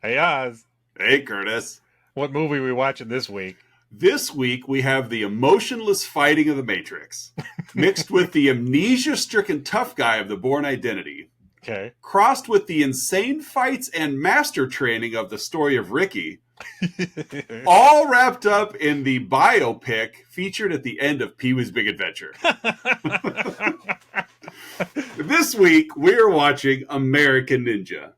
Hey, Oz. Hey, Curtis. What movie are we watching this week? This week we have the emotionless fighting of the Matrix, mixed with the amnesia-stricken tough guy of the Bourne Identity, Okay. crossed with the insane fights and master training of the story of Ricky, all wrapped up in the biopic featured at the end of Pee-wee's Big Adventure. This week we're watching American Ninja.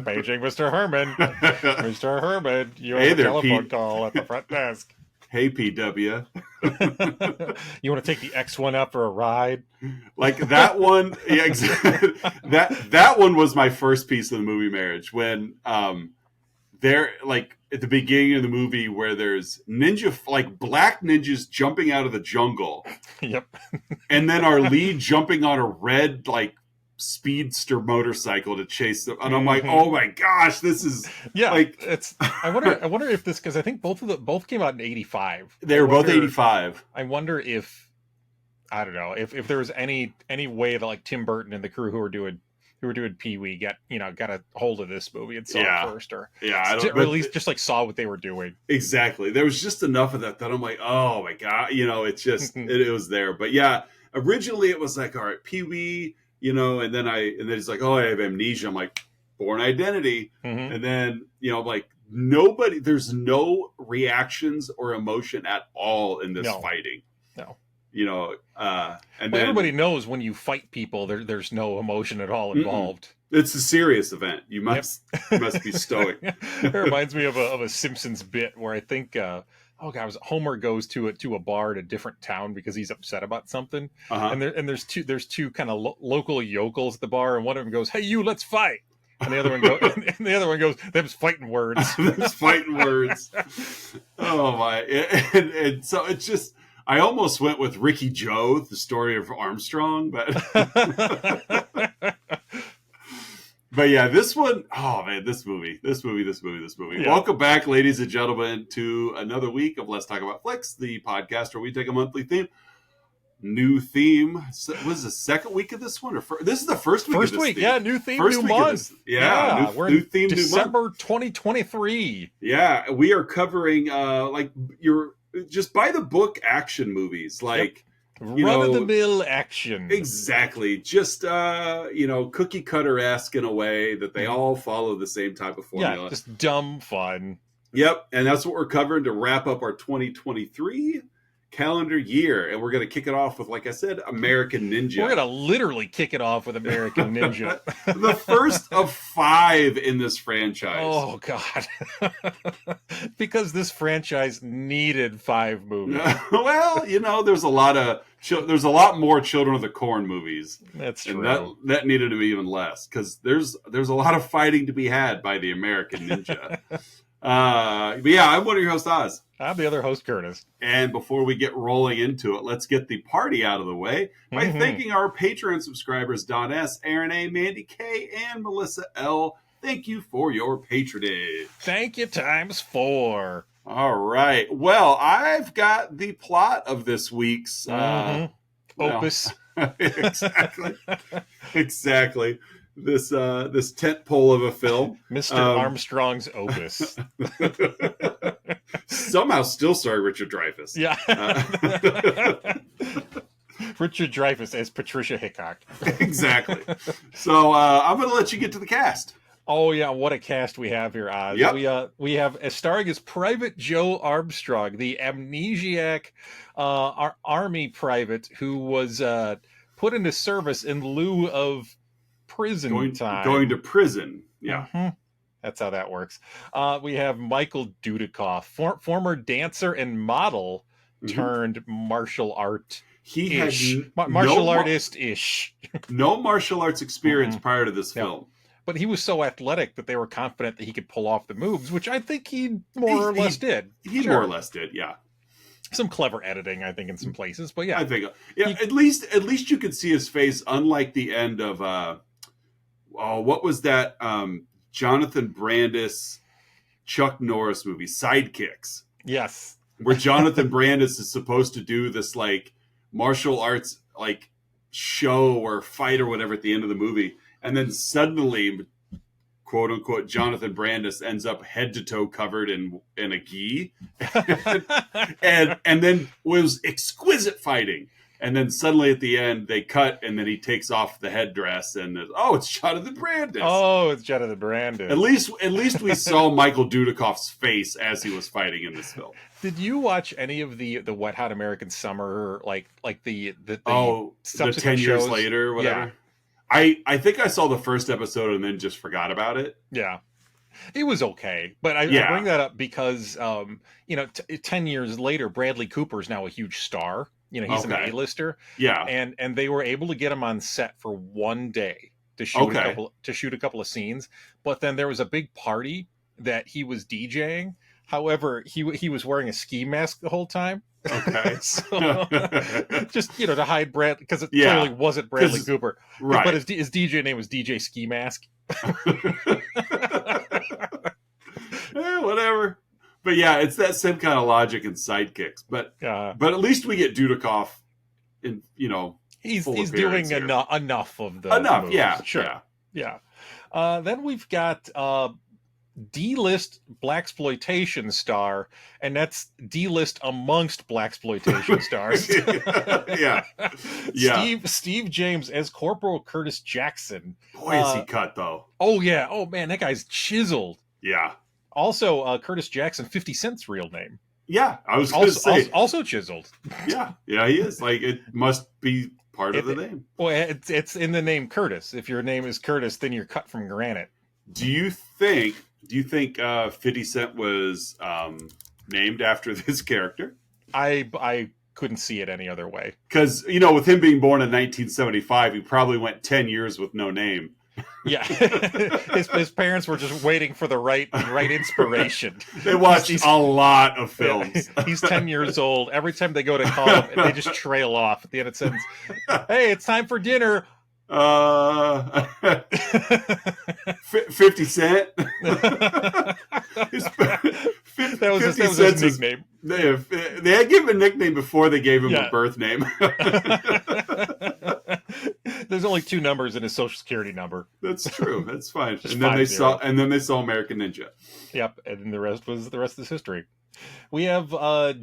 Paging Mr. Herman. Mr. Herman, you have Hey a there, telephone Pete. call at the front desk. Hey, PW. You want to take the X1 out for a ride? Like that one, yeah, exactly. That one was my first piece of the movie Marriage, when they're like at the beginning of the movie where there's black ninjas jumping out of the jungle. Yep. And then our lead jumping on a red speedster motorcycle to chase them, and I'm like, oh my gosh, this is it's. I wonder if this, because I think both came out in '85. They were both '85. I wonder if, I don't know, if there was any way that like Tim Burton and the crew who were doing Pee-wee got a hold of this movie and saw it first, or at least just like saw what they were doing. Exactly. There was just enough of that I'm like, oh my god, it's just it was there. But yeah, originally it was like, all right, Pee-wee. And then he's like, oh, I have amnesia. I'm like, Bourne Identity. Mm-hmm. And then, like nobody, there's no reactions or emotion at all in this fighting. No. And then everybody knows when you fight people, there's no emotion at all involved. It's a serious event. You must be stoic. It reminds me of a Simpsons bit where I think, Homer goes to a bar in a different town because he's upset about something, and there's two kind of local yokels at the bar, and one of them goes, "Hey, you, let's fight," and the other one goes, "Them's fighting words." Them's fighting words. Oh my! And so it's just, I almost went with Ricky Joe, the story of Armstrong, but. But yeah, this one, oh man, this movie. Yeah. Welcome back, ladies and gentlemen, to another week of Let's Talk About Flicks, the podcast where we take a monthly theme. New theme. So, was the second week of this one? This is the first week of this theme. Yeah, new theme, new month. We're new theme, December new month. 2023. Yeah, we are covering your just by the book action movies, run-of-the-mill action. Exactly. Just, cookie cutter-esque in a way that they all follow the same type of formula. Yeah, just dumb fun. Yep, and that's what we're covering to wrap up our 2023 calendar year. And we're going to kick it off with, like I said, American Ninja. We're going to literally kick it off with American Ninja. The first of 5 in this franchise. Oh, God. Because this franchise needed 5 movies. Well, there's a lot more Children of the Corn movies. That's true. And that needed to be even less, because there's a lot of fighting to be had by the American Ninja. But yeah, I'm one of your hosts, Oz. I'm the other host, Curtis. And before we get rolling into it, let's get the party out of the way by thanking our Patreon subscribers, Don S., Aaron A., Mandy K., and Melissa L. Thank you for your patronage. Thank you *4. All right. Well, I've got the plot of this week's opus. Exactly. This tent pole of a film. Mr. Armstrong's opus. Somehow still starring Richard Dreyfuss. Yeah. Richard Dreyfuss as Patricia Hickok. Exactly. So I'm going to let you get to the cast. Oh, yeah. What a cast we have here, Oz. Yep. We have starring as Private Joe Armstrong, the amnesiac army private who was put into service in lieu of prison time. Going to prison. Yeah. Mm-hmm. That's how that works. We have Michael Dudikoff, former dancer and model turned martial art. He had martial artist-ish. No martial arts experience prior to this film. But he was so athletic that they were confident that he could pull off the moves, which I think he more or less did. He more or less did, yeah. Some clever editing, I think, in some places, but yeah. I think, at least you could see his face, unlike the end of, what was that Jonathan Brandis, Chuck Norris movie, Sidekicks. Yes. where Jonathan Brandis is supposed to do this like martial arts like show or fight or whatever at the end of the movie, and then suddenly, quote unquote, Jonathan Brandis ends up head to toe covered in a gi, and then was exquisite fighting. And then suddenly at the end they cut, and then he takes off the headdress, and it's Jonathan Brandis. Oh, it's Jonathan Brandis. At least we saw Michael Dudikoff's face as he was fighting in this film. Did you watch any of the Wet Hot American Summer, like the 10 years later, whatever? Yeah. I think I saw the first episode and then just forgot about it. Yeah. It was okay, but I bring that up because 10 years later, Bradley Cooper is now a huge star. He's an A-lister. Yeah. And they were able to get him on set for one day to shoot a couple of scenes. But then there was a big party that he was DJing. However, he was wearing a ski mask the whole time. Okay. So, just, to hide because it clearly wasn't Bradley Cooper. Right. But his DJ name was DJ Ski Mask. Whatever. But yeah, it's that same kind of logic in Sidekicks. But at least we get Dudikoff in, he's doing enough of the enough. Movies. Yeah, sure, yeah. Then we've got D-list blaxploitation star, and that's D-list amongst blaxploitation stars. Yeah. Steve James as Corporal Curtis Jackson. Boy, is he cut though. Oh yeah. Oh man, that guy's chiseled. Yeah. Also, Curtis Jackson, 50 Cent's real name. Yeah, I was going to say. Also chiseled. Yeah, he is. Like, it must be part of the name. Well, it's in the name Curtis. If your name is Curtis, then you're cut from granite. Do you think 50 Cent was named after this character? I couldn't see it any other way. Because, with him being born in 1975, he probably went 10 years with no name. Yeah, his parents were just waiting for the right inspiration. They watched a lot of films. He's 10 years old. Every time they go to call him, they just trail off. At the end of the sentence, hey, it's time for dinner. 50 Cent. That was his nickname. They had given him a nickname before they gave him a birth name. There's only 2 numbers in his social security number. That's true. That's fine. And then they saw American Ninja. Yep, and the rest is history. We have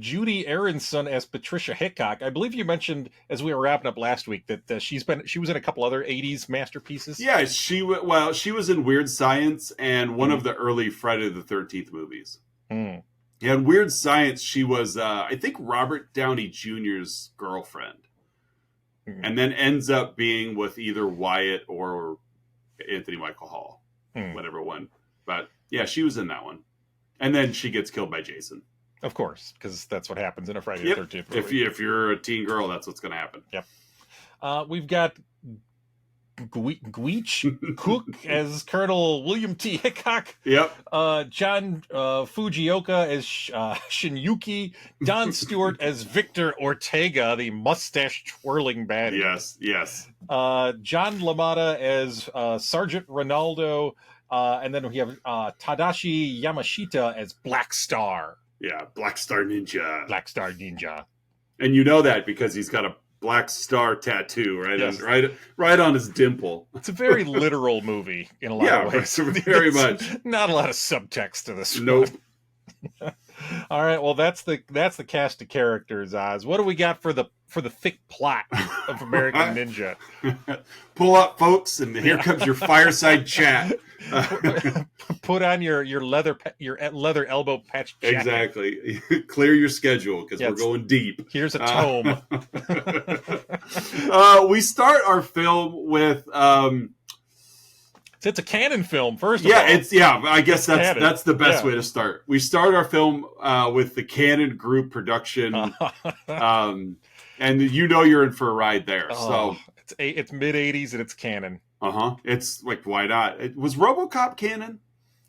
Judy Aronson as Patricia Hickok. I believe you mentioned as we were wrapping up last week that she was in a couple other 80s masterpieces. Yeah, she was in Weird Science and one of the early Friday the 13th movies. Mm. Yeah, in Weird Science, she was I think Robert Downey Jr.'s girlfriend. And then ends up being with either Wyatt or Anthony Michael Hall, whatever one. But yeah, she was in that one. And then she gets killed by Jason. Of course, because that's what happens in a Friday the 13th movie. If you're a teen girl, that's what's going to happen. Yep. We've got Gweech Cook as Colonel William T. Hickok. Yep. John Fujioka as Shinyuki. Don Stewart as Victor Ortega, the mustache twirling baddie. Yes. John LaMotta as Sergeant Ronaldo. And then we have Tadashi Yamashita as Black Star. Yeah, Black Star Ninja. Black Star Ninja. And you know that because he's got a Black Star tattoo right on his dimple. It's a very literal movie in a lot of ways. Very much. Not a lot of subtext to this. Nope. All right, well that's the cast of characters, Oz. What do we got for the thick plot of American Ninja? Pull up, folks, and here comes your fireside chat. Put on your leather elbow patch jacket. Exactly. Clear your schedule because we're going deep. Here's a tome. We start our film with it's a canon film, first of all. I guess that's the best way to start. We start our film with the Canon Group production, and you're in for a ride there. So it's mid '80s and it's canon. It's like, why not? Was RoboCop canon?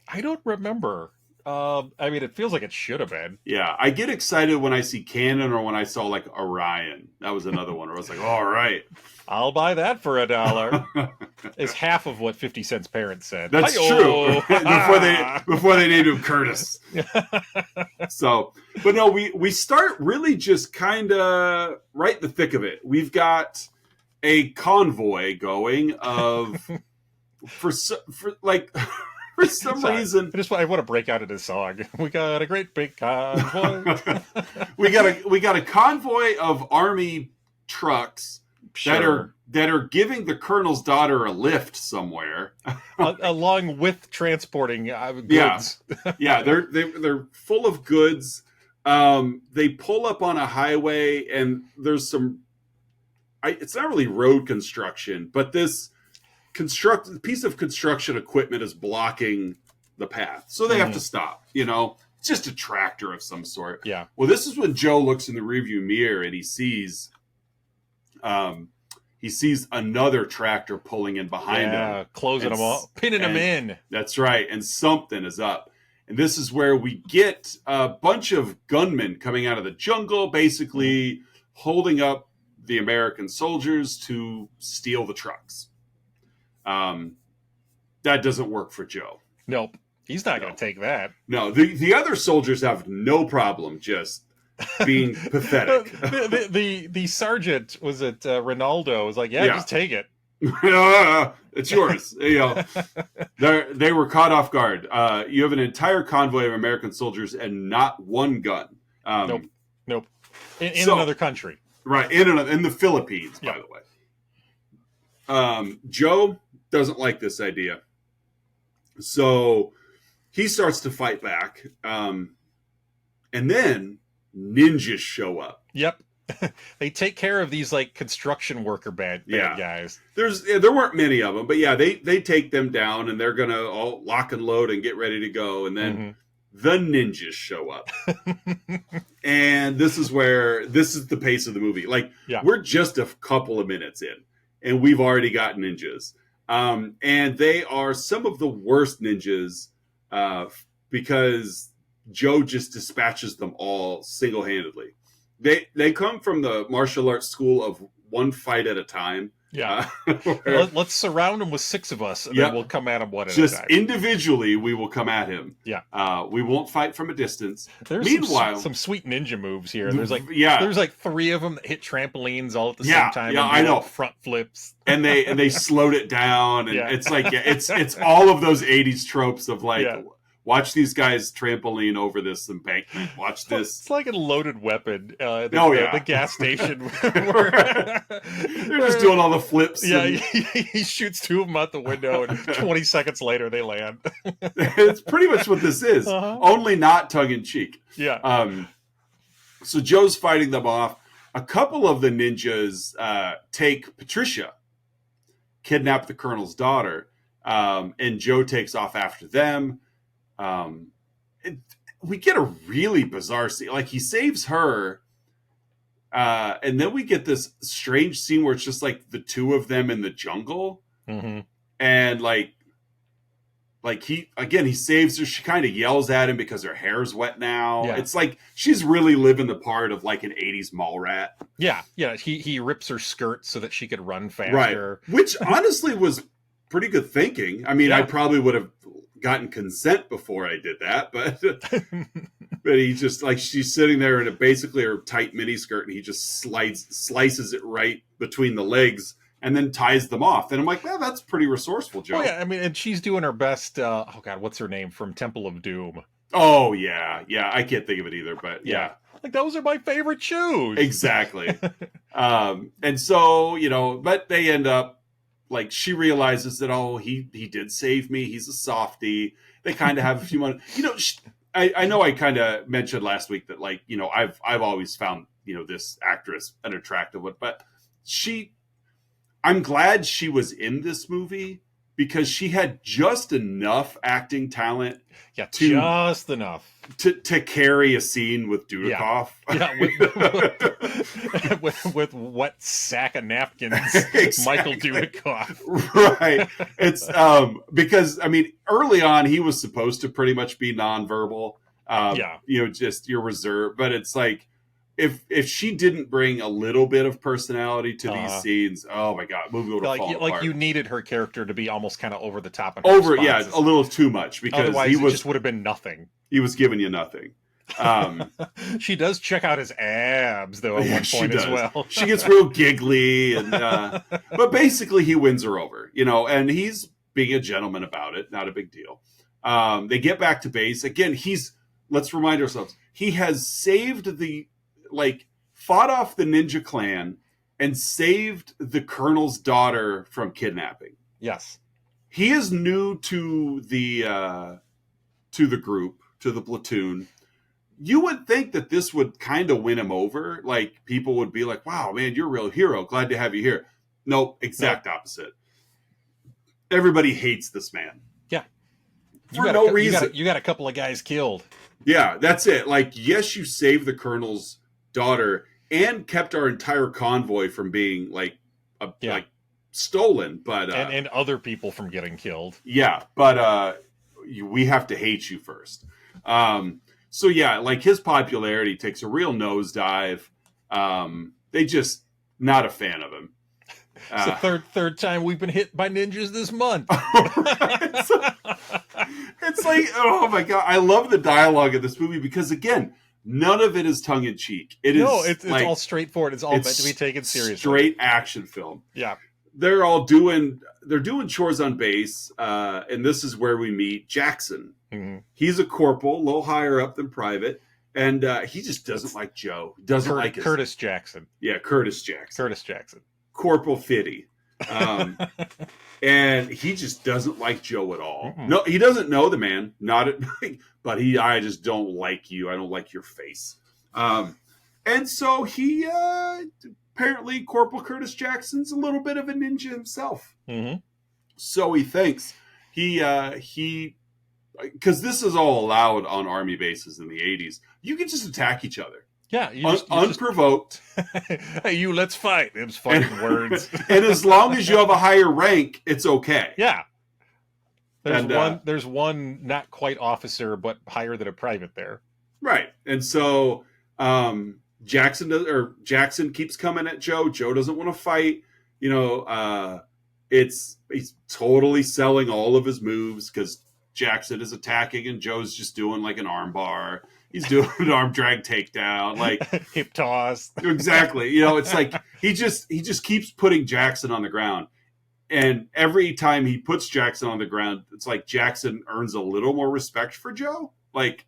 I don't remember. I mean, it feels like it should have been. Yeah, I get excited when I see Cannon or when I saw like Orion. That was another one where I was like, all right. I'll buy that for $1. It's half of what 50 Cent's parents said. That's Hi-yo! true. before they named him Curtis. So, but no, we start really just kind of right in the thick of it. We've got a convoy going of for some reason. I want to break out into song. We got a great big convoy. we got a convoy of army trucks. Sure. that are giving the colonel's daughter a lift somewhere, along with transporting goods. Yeah, they're full of goods. They pull up on a highway, and there's some. It's not really road construction, but this piece of construction equipment is blocking the path, so they have to stop. It's just a tractor of some sort. Yeah. Well, this is when Joe looks in the rearview mirror and he sees another tractor pulling in behind him. Closing them all, pinning them in. That's right. And something is up. And this is where we get a bunch of gunmen coming out of the jungle, basically holding up the American soldiers to steal the trucks. That doesn't work for Joe. Nope. He's not going to take that. No, the other soldiers have no problem just being pathetic. The sergeant, was it Ronaldo, was like, just take it. It's yours. They were caught off guard. You have an entire convoy of American soldiers and not one gun. Nope. In another country. Right, in the Philippines, by the way. Joe doesn't like this idea. So he starts to fight back. And then ninjas show up. Yep. They take care of these like construction worker bad guys. There weren't many of them, but they take them down, and they're gonna all lock and load and get ready to go. And then the ninjas show up. And this is the pace of the movie. Like, we're just a couple of minutes in, and we've already got ninjas. And they are some of the worst ninjas because Joe just dispatches them all single-handedly. They come from the martial arts school of one fight at a time. Yeah. Let's surround him with 6 of us, and then we'll come at him one at a time. Just individually, we will come at him. Yeah. We won't fight from a distance. Meanwhile, some sweet ninja moves here. There's like 3 of them that hit trampolines all at the same time. Yeah, I know. Front flips. And they slowed it down, and it's like it's all of those 80s tropes of like. Yeah. Watch these guys trampoline over this embankment. Watch this. It's like a loaded weapon. The gas station. They're just doing all the flips. Yeah, he shoots 2 of them out the window, and 20 seconds later they land. It's pretty much what this is. Only not tongue-in-cheek. Yeah. So Joe's fighting them off. A couple of the ninjas take Patricia, kidnap the colonel's daughter, and Joe takes off after them. We get a really bizarre scene. Like, he saves her, and then we get this strange scene where it's just like the 2 of them in the jungle, and like he saves her. She kind of yells at him because her hair's wet now. It's like she's really living the part of like an 80s mall rat. Yeah. He rips her skirt so that she could run faster, right? Which honestly was pretty good thinking. I mean, I probably would have gotten consent before I did that, but he just, like, she's sitting there in basically her tight miniskirt, and he just slices it right between the legs and then ties them off. And I'm like, well, that's pretty resourceful, Joe. Oh, yeah, I mean, and she's doing her best. What's her name from Temple of Doom? Oh, yeah, I can't think of it either, but yeah. Like, those are my favorite shoes. Exactly. And so, but they end up, like, she realizes that, he did save me. He's a softie. They kind of have a few moments. I know I kind of mentioned last week that, like, I've always found, this actress an attractive one. But I'm glad she was in this movie because she had just enough acting talent. Yeah, just enough to carry a scene with Dudikoff. Yeah, with what sack of napkins, exactly. Michael Dudikoff. Right. It's because I mean, early on he was supposed to pretty much be nonverbal. Just your reserve. But it's like if she didn't bring a little bit of personality to these scenes, oh my god, movie would have fallen apart. Like you needed her character to be almost kind of over the top. A little too much, because otherwise it just would have been nothing. He was giving you nothing. She does check out his abs though at one point as well. She gets real giggly, and but basically he wins her over, and he's being a gentleman about it. Not a big deal. They get back to base again. Let's remind ourselves, he has saved fought off the ninja clan and saved the colonel's daughter from kidnapping. Yes. He is new to the group, to the platoon. You would think that this would kind of win him over. Like, people would be like, wow, man, you're a real hero. Glad to have you here. Nope, exact opposite. Everybody hates this man. Yeah. For no reason. You got a couple of guys killed. Yeah, that's it. Like, yes, you saved the colonel's daughter and kept our entire convoy from being like stolen, but and other people from getting killed. Yeah, but we have to hate you first. So yeah, like, his popularity takes a real nosedive. They just not a fan of him. It's the third time we've been hit by ninjas this month. It's like, oh my god, I love the dialogue of this movie because, again, none of it is tongue in cheek. It's all straightforward. It's all meant to be taken seriously. Straight action film. Yeah. They're doing chores on base, and this is where we meet Jackson. Mm-hmm. He's a corporal, a little higher up than private, and he just doesn't like Joe. Curtis Jackson. Yeah, Curtis Jackson. Curtis Jackson. Corporal Fitty. And he just doesn't like Joe at all. Mm-mm. No, he doesn't know the man, but I just don't like you. I don't like your face. And so he apparently Corporal Curtis Jackson's a little bit of a ninja himself. Mm-hmm. So he thinks he because this is all allowed on army bases in the 80s. You can just attack each other. Yeah, unprovoked. Hey, let's fight. It's fighting words. And as long as you have a higher rank, it's okay. Yeah. There's one not quite officer, but higher than a private there. Right. And so Jackson keeps coming at Joe. Joe doesn't want to fight. He's totally selling all of his moves because Jackson is attacking and Joe's just doing like an arm bar. He's doing an arm drag takedown, like hip toss. Exactly. It's like he just keeps putting Jackson on the ground. And every time he puts Jackson on the ground, it's like Jackson earns a little more respect for Joe. Like,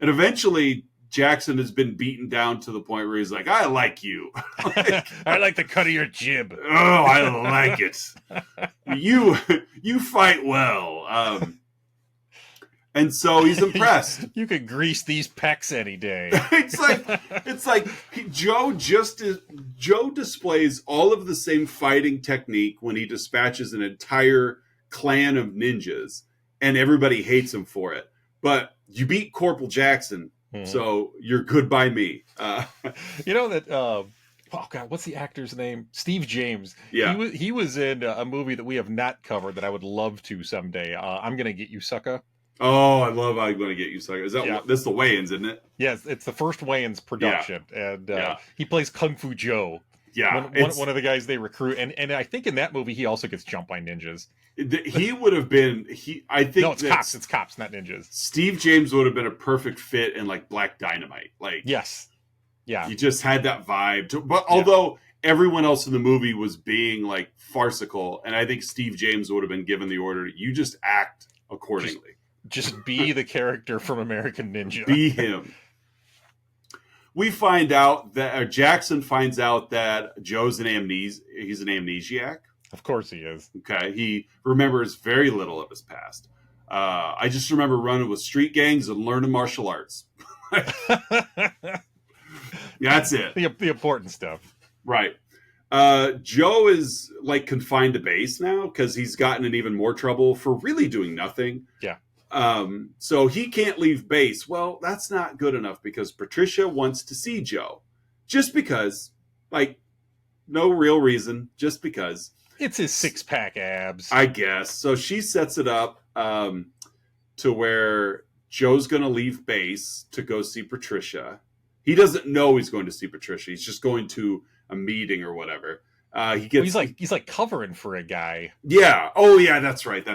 and eventually Jackson has been beaten down to the point where he's like, I like you. I like the cut of your jib. Oh, I like it. You fight well. And so he's impressed. You could grease these pecs any day. it's like Joe displays all of the same fighting technique when he dispatches an entire clan of ninjas, and everybody hates him for it. But you beat Corporal Jackson, so you're good by me. You know that. Oh God, what's the actor's name? Steve James. Yeah, he was in a movie that we have not covered that I would love to someday. I'm Gonna Get You, Sucker. Oh, I love I'm Gonna Get You, Sucker. Is that that's the Wayans, isn't it? Yes, it's the first Wayans production, and he plays Kung Fu Joe. Yeah, one of the guys they recruit, and I think in that movie he also gets jumped by ninjas. He would have been. It's cops. It's cops, not ninjas. Steve James would have been a perfect fit in like Black Dynamite. Like, yes, yeah. He just had that vibe. But although everyone else in the movie was being like farcical, and I think Steve James would have been given the order: you just act accordingly. Just be the character from American Ninja. Be him. We find out that Jackson finds out that Joe's he's an amnesiac. Of course he is. Okay. He remembers very little of his past. I just remember running with street gangs and learning martial arts. That's it. The important stuff. Right. Joe is like confined to base now because he's gotten in even more trouble for really doing nothing. Yeah. So he can't leave base. Well, that's not good enough because Patricia wants to see Joe. Just because. Like, no real reason. Just because. It's his 6-pack abs. I guess. So she sets it up to where Joe's going to leave base to go see Patricia. He doesn't know he's going to see Patricia. He's just going to a meeting or whatever. He's like covering for a guy. Yeah. Oh, yeah. That's right.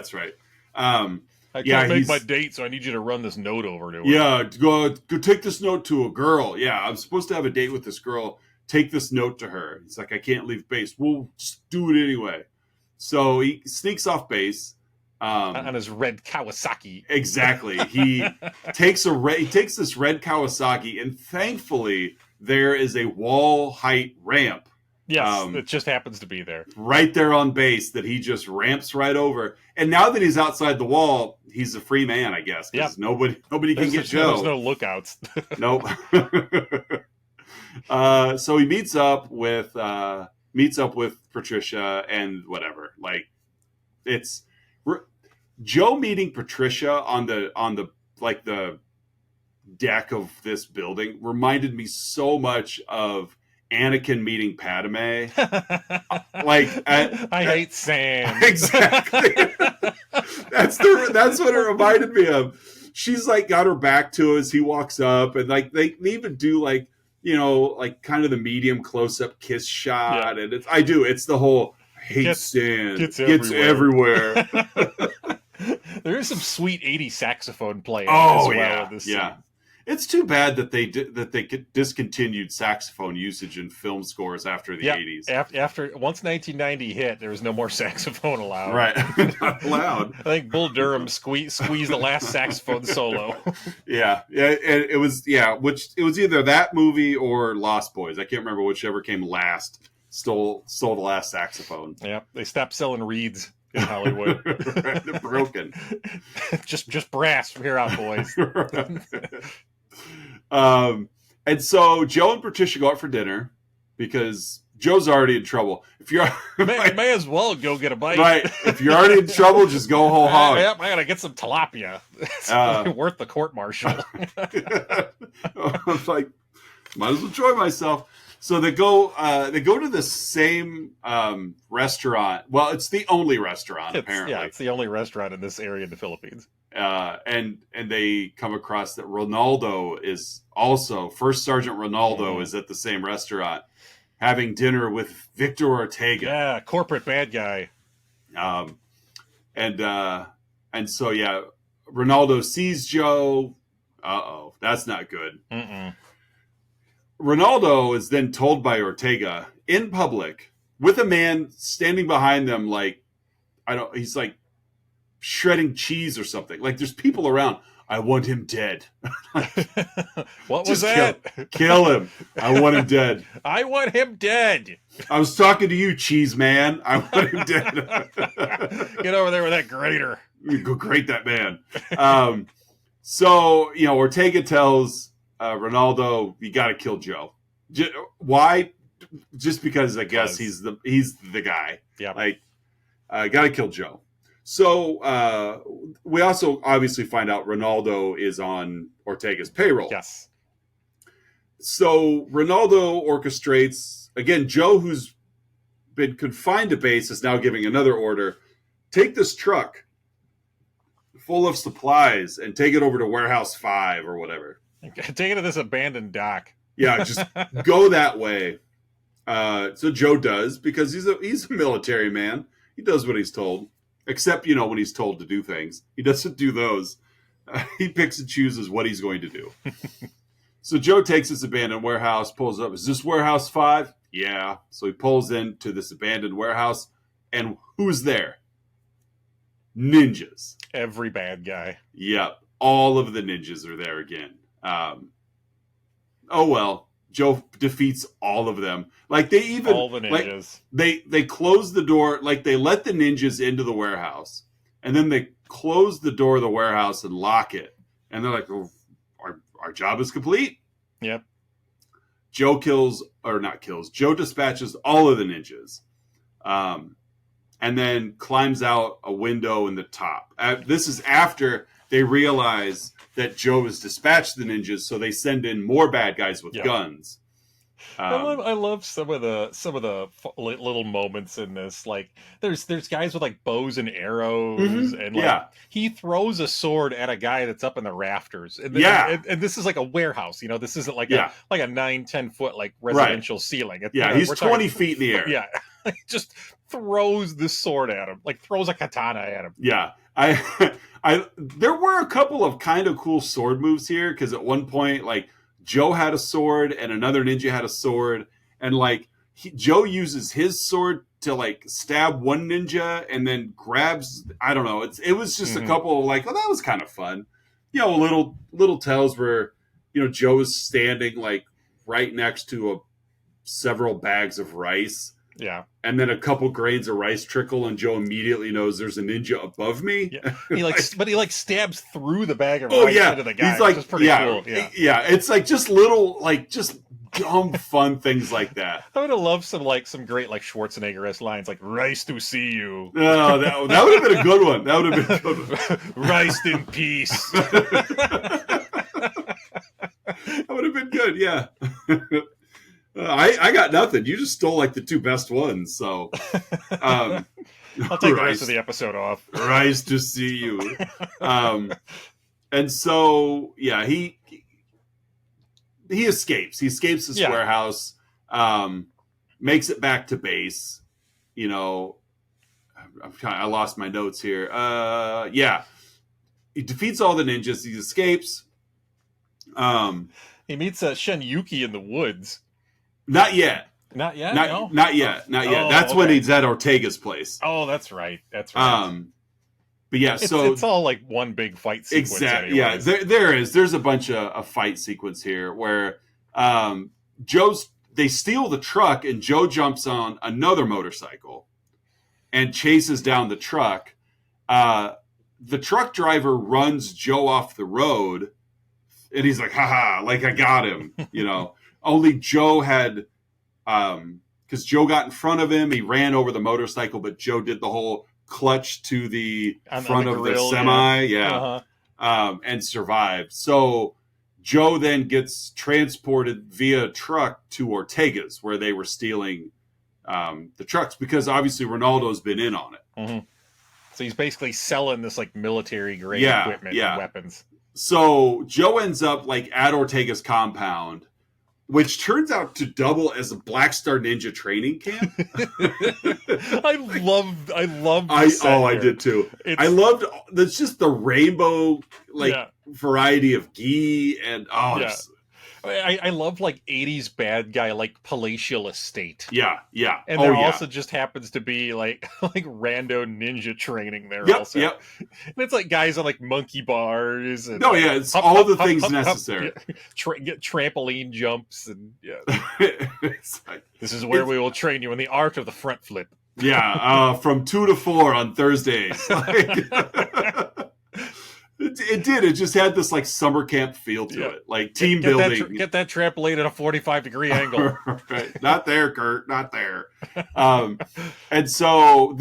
I can't make my date, so I need you to run this note over to her. Yeah, go take this note to a girl. Yeah, I'm supposed to have a date with this girl. Take this note to her. He's like, I can't leave base. We'll just do it anyway. So he sneaks off base. On his red Kawasaki. Exactly. He takes this red Kawasaki, and thankfully there is a wall height ramp. Yes, it just happens to be there. Right there on base that he just ramps right over. And now that he's outside the wall, he's a free man, I guess. Because nobody can get Joe. There's no lookouts. Nope. So he meets up with Patricia and whatever. Like, it's Joe meeting Patricia on the like the deck of this building reminded me so much of Anakin meeting Padme. Like, I hate sand. Exactly. That's what it reminded me of. She's like got her back to us. He walks up, and like they even do like, you know, like kind of the medium close up kiss shot. Yeah. And it's the whole hate sand gets everywhere. There is some sweet 80s saxophone playing as well in this scene. It's too bad that they discontinued saxophone usage in film scores after the 80s. Once 1990 hit, there was no more saxophone allowed. Right, not allowed. I think Bull Durham squeezed the last saxophone solo. Yeah. It was either that movie or Lost Boys. I can't remember whichever came last. Stole the last saxophone. Yeah, they stopped selling reeds in Hollywood. Right, they're broken. just brass from here out, boys. And so Joe and Patricia go out for dinner because Joe's already in trouble. If you're may as well go get a bite. Right. If you're already in trouble, just go whole hog. Yep, I gotta get some tilapia. It's worth the court martial. I'm like, might as well enjoy myself. So they go to the same restaurant. Well, it's the only restaurant apparently. Yeah, it's the only restaurant in this area in the Philippines. And they come across that Ronaldo is also First Sergeant Ronaldo is at the same restaurant having dinner with Victor Ortega. Yeah, corporate bad guy. And so Ronaldo sees Joe. Uh-oh, that's not good. Mm-mm. Ronaldo is then told by Ortega in public with a man standing behind them, like he's like shredding cheese or something. Like there's people around. I want him dead. What was that? Kill him. I want him dead. I want him dead. I was talking to you, cheese man. I want him dead. Get over there with that grater. You go grate that man. So Ortega tells Ronaldo, you got to kill Joe. Why? Just because I guess he's the guy. Yeah. Like, got to kill Joe. So we also obviously find out Ronaldo is on Ortega's payroll. Yes. So Ronaldo orchestrates again. Joe, who's been confined to base, is now giving another order: take this truck full of supplies and take it over to Warehouse 5 or whatever. Take it to this abandoned dock. Yeah, just go that way. So Joe does because he's a military man. He does what he's told, except when he's told to do things, he doesn't do those. He picks and chooses what he's going to do. So Joe takes this abandoned warehouse, pulls up. Is this Warehouse 5? Yeah. So he pulls into this abandoned warehouse, and who's there? Ninjas. Every bad guy. Yep. All of the ninjas are there again. Oh well, Joe defeats all of them. Like they even all the ninjas. Like, they close the door. Like they let the ninjas into the warehouse, and then they close the door of the warehouse and lock it. And they're like, oh, "Our job is complete." Yep. Joe Joe dispatches all of the ninjas. And then climbs out a window in the top. This is after they realize that Joe has dispatched the ninjas, so they send in more bad guys with guns. I love some of the little moments in this. Like there's guys with like bows and arrows, and like he throws a sword at a guy that's up in the rafters. And and this is like a warehouse. You know, this isn't like a 9-10 foot like residential ceiling. He's 20 feet in the air. Yeah, just throws the sword at him, like throws a katana at him. Yeah, there were a couple of kind of cool sword moves here, because at one point, like, Joe had a sword and another ninja had a sword, and like Joe uses his sword to like stab one ninja and then grabs, I don't know, it was just a couple of like, oh, that was kind of fun, you know, little tells where, you know, Joe is standing like right next to several bags of rice. Yeah. And then a couple grains of rice trickle, and Joe immediately knows there's a ninja above me. Yeah. But he stabs through the bag of rice into the guy. He's like, which is pretty cool. Yeah. It's like just little, like just dumb fun things like that. I would have loved some great like Schwarzenegger-esque lines like "rice to see you." Oh, that would have been a good one. That would have been a good one. Riced in peace. That would have been good. Yeah. I got nothing. You just stole like the two best ones, so I'll take the rest of the episode off. Rise to see you. And so he escapes. He escapes this warehouse, makes it back to base. You know, I lost my notes here. He defeats all the ninjas. He escapes. He meets Shen Yuki in the woods. Not yet. Not yet? Not yet. Oh, that's when he's at Ortega's place. Oh, that's right. But yeah, it's all like one big fight sequence. Exactly. Yeah, there's a bunch of fight sequence here where they steal the truck and Joe jumps on another motorcycle and chases down the truck. The truck driver runs Joe off the road, and he's like, haha, like I got him, you know. Only Joe had, because Joe got in front of him, he ran over the motorcycle, but Joe did the whole clutch to the front of the semi, and survived. So Joe then gets transported via truck to Ortega's, where they were stealing the trucks, because obviously Ronaldo's been in on it. Mm-hmm. So he's basically selling this like military grade equipment and weapons. So Joe ends up like at Ortega's compound, which turns out to double as a Black Star Ninja training camp. I loved I did too. I loved that's just the rainbow variety of gi and I love like 80s bad guy like palatial estate. Yeah. And there also just happens to be like rando ninja training there also. Yep. And it's like guys on like monkey bars and it's all the things necessary. Get trampoline jumps and this is where we will train you in the art of the front flip. From 2 to 4 on Thursdays. It did. It just had this like summer camp feel to it, like team building. Get that trampoline at a 45-degree angle. Right. Not there, Kurt. Not there. And so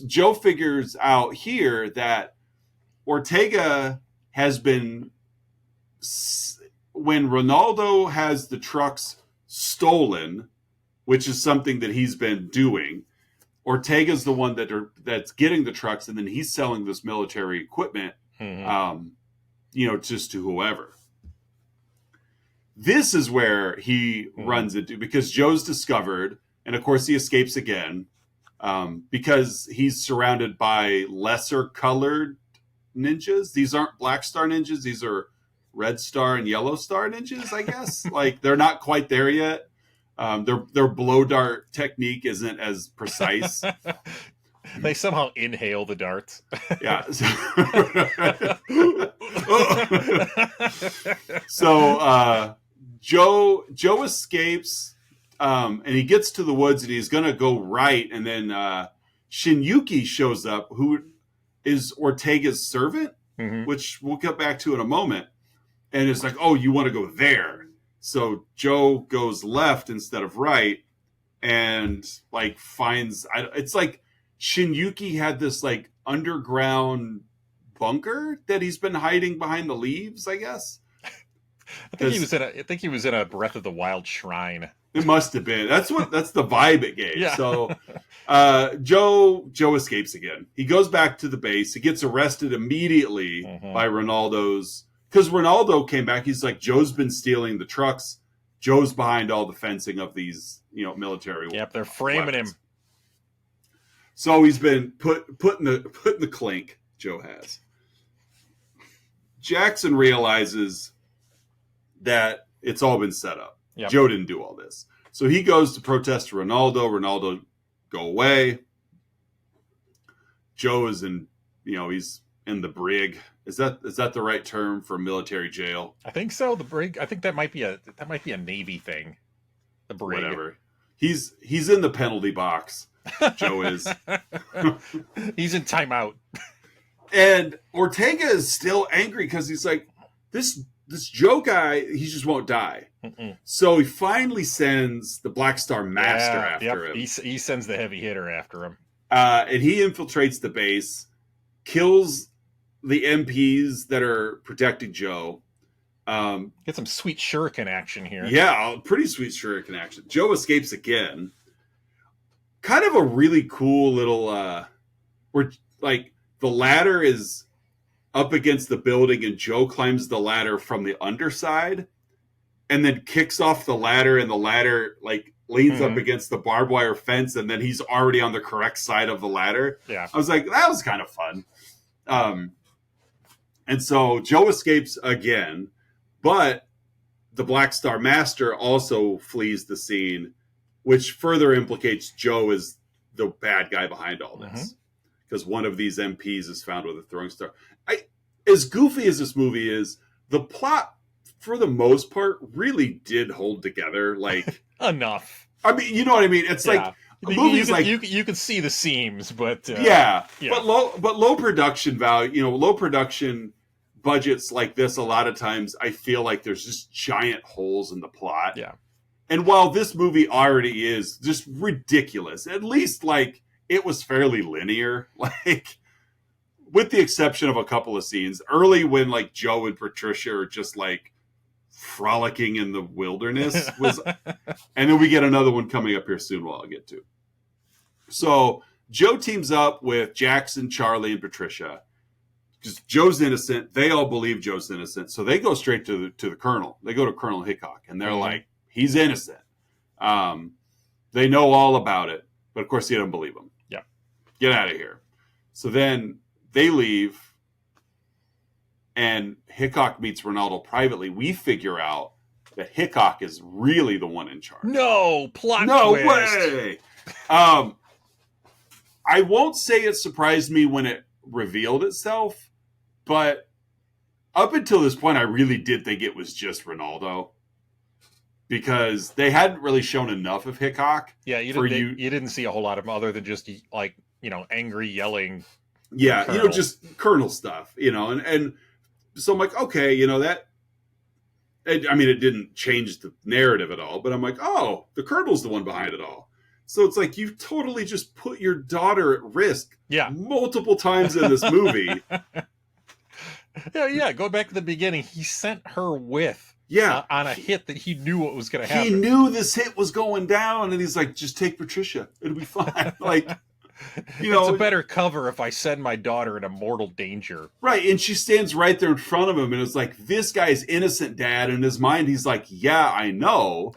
Joe figures out here that Ortega has been, when Ronaldo has the trucks stolen, which is something that he's been doing. Ortega's the one that's getting the trucks, and then he's selling this military equipment. Mm-hmm. Just to whoever. This is where he runs into, because Joe's discovered, and of course he escapes again, because he's surrounded by lesser colored ninjas. These aren't Black Star ninjas; these are Red Star and Yellow Star ninjas, I guess. Like they're not quite there yet. Their blow dart technique isn't as precise. They somehow inhale the darts. Yeah. So Joe escapes, and he gets to the woods, and he's going to go right, and then Shinyuki shows up, who is Ortega's servant, which we'll get back to in a moment, and it's like, oh, you want to go there? So Joe goes left instead of right, and like finds it's like Shinyuki had this like underground bunker that he's been hiding behind the leaves, I guess. I think he was in a Breath of the Wild shrine. It must have been. That's the vibe it gave. Yeah. So Joe escapes again. He goes back to the base. He gets arrested immediately by Ronaldo's, because Ronaldo came back. He's like, Joe's been stealing the trucks. Joe's behind all the fencing of these, military. Yep, they're framing weapons. him. So he's been put in the clink. Joe has. Jackson realizes that it's all been set up. Yep. Joe didn't do all this. So he goes to protest Ronaldo. Ronaldo go away. Joe is in, he's in the brig. Is that the right term for military jail? I think so. The brig. I think that might be a Navy thing. The brig. Whatever. He's in the penalty box. Joe is. He's in timeout. And Ortega is still angry because he's like, this Joe guy, he just won't die. So he finally sends the Black Star Master after him. He sends the heavy hitter after him. And he infiltrates the base, kills the MPs that are protecting Joe. Get some sweet shuriken action here. Yeah, pretty sweet shuriken action. Joe escapes again. Kind of a really cool little, where like the ladder is up against the building and Joe climbs the ladder from the underside and then kicks off the ladder, and the ladder like leans up against the barbed wire fence, and then he's already on the correct side of the ladder. Yeah. I was like, that was kind of fun. And so Joe escapes again, but the Black Star Master also flees the scene, which further implicates Joe is the bad guy behind all this. Because one of these MPs is found with a throwing star. As goofy as this movie is, the plot, for the most part, really did hold together. Like enough. I mean, you know what I mean? It's like a movie's like you can see the seams, but but low production value. Low production budgets like this. A lot of times, I feel like there's just giant holes in the plot. Yeah. And while this movie already is just ridiculous, at least like it was fairly linear. Like, with the exception of a couple of scenes early when like Joe and Patricia are just like frolicking in the wilderness and then we get another one coming up here soon I'll get to. So Joe teams up with Jackson, Charlie, and Patricia because Joe's innocent. They all believe Joe's innocent. So they go straight to the Colonel. They go to Colonel Hickok and they're like, he's innocent. They know all about it, but of course he doesn't believe him. Yeah. Get out of here. So then they leave, and Hickok meets Ronaldo privately. We figure out that Hickok is really the one in charge. No plot no twist. Way. I won't say it surprised me when it revealed itself, but up until this point, I really did think it was just Ronaldo because they hadn't really shown enough of Hickok. Yeah, you didn't see a whole lot of him other than just like angry yelling. Yeah, just Colonel stuff, and so I'm like, okay, that, I mean, it didn't change the narrative at all, but I'm like, oh, the Colonel's the one behind it all. So it's like, you totally just put your daughter at risk multiple times in this movie. Yeah, go back to the beginning. He sent her with on a hit that he knew what was going to happen. He knew this hit was going down, and he's like, just take Patricia. It'll be fine. Like, it's a better cover if I send my daughter in a mortal danger. Right, and she stands right there in front of him, and it's like, this guy's innocent, Dad. In his mind, he's like, yeah, I know.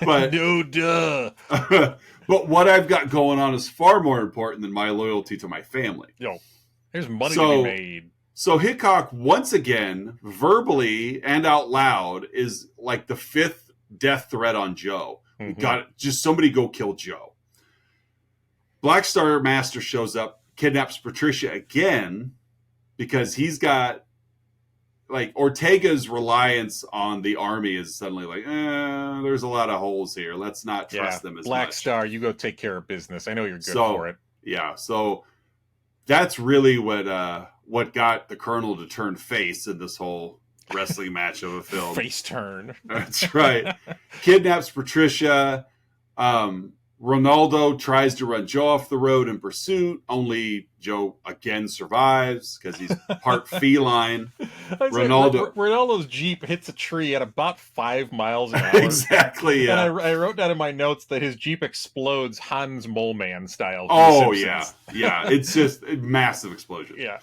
But no, duh. But what I've got going on is far more important than my loyalty to my family. There's money to be made. So Hickok, once again, verbally and out loud, is like the fifth death threat on Joe. We got just somebody go kill Joe. Black Star Master shows up, kidnaps Patricia again, because he's got, like, Ortega's reliance on the army is suddenly like, there's a lot of holes here. Let's not trust them as much. Black Star, you go take care of business. I know you're good for it. Yeah, so that's really what got the Colonel to turn face in this whole wrestling match of a film. Face turn. That's right. Kidnaps Patricia. Ronaldo tries to run Joe off the road in pursuit. Only Joe again survives because he's part feline. Ronaldo's Jeep hits a tree at about 5 miles an hour. Exactly, yeah. And I wrote down in my notes that his Jeep explodes Hans Moleman style. Oh, yeah. Yeah, it's just a massive explosion. Yeah.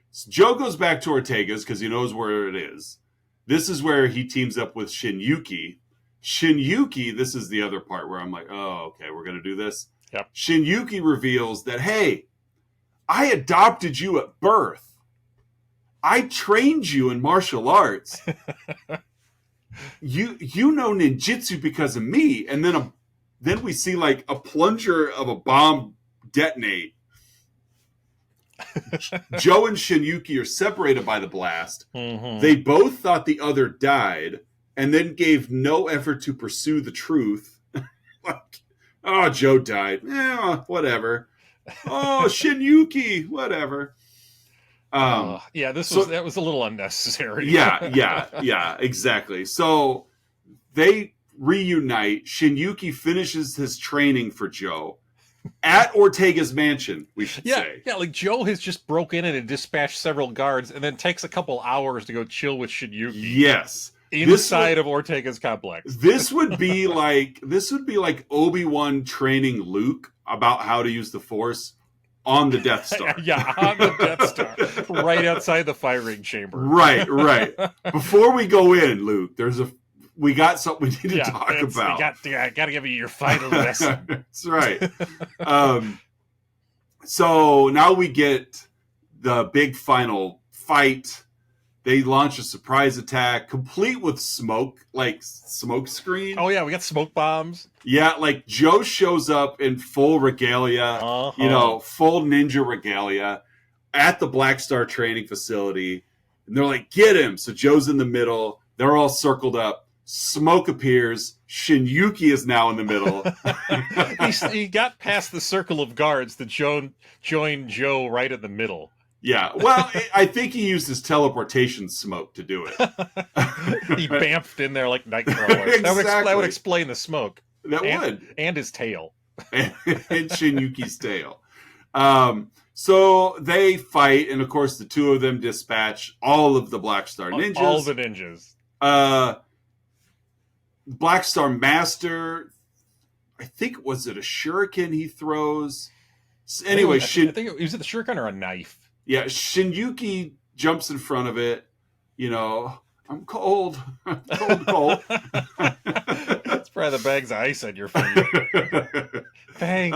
So Joe goes back to Ortega's because he knows where it is. This is where he teams up with Shinyuki. Shinyuki, this is the other part where I'm like, oh, okay, we're going to do this. Yep. Shinyuki reveals that, hey, I adopted you at birth. I trained you in martial arts. You know ninjutsu because of me. And then we see like a plunger of a bomb detonate. Joe and Shinyuki are separated by the blast. Mm-hmm. They both thought the other died and then gave no effort to pursue the truth. Like, oh, Joe died. Whatever. Oh, Shinyuki, whatever. Yeah, that was a little unnecessary. Yeah, exactly. So they reunite. Shinyuki finishes his training for Joe at Ortega's mansion, we should say. Yeah, like Joe has just broken in and dispatched several guards and then takes a couple hours to go chill with Shinyuki. Yes. Inside of Ortega's complex. This would be like Obi-Wan training Luke about how to use the Force on the Death Star. Yeah, on the Death Star. Right outside the firing chamber. Right. Before we go in, Luke, we got something we need to talk about. I got to give you your final lesson. That's right. So now we get the big final fight. They launch a surprise attack, complete with smoke screen. Oh, yeah, we got smoke bombs. Yeah, like Joe shows up in full regalia, full ninja regalia at the Black Star training facility. And they're like, get him. So Joe's in the middle. They're all circled up. Smoke appears. Shinyuki is now in the middle. He got past the circle of guards to join Joe right in the middle. Yeah, well, I think he used his teleportation smoke to do it. He bamfed in there like Nightcrawler. Exactly. That would explain the smoke. And his tail. And Shinyuki's tail. So they fight, and of course the two of them dispatch all of the Black Star ninjas. All the ninjas. Black Star Master, I think, was it a shuriken he throws? Anyway, I think was it the shuriken or a knife? Yeah, Shinyuki jumps in front of it. I'm cold. I'm cold. That's probably the bags of ice on your feet. Thanks.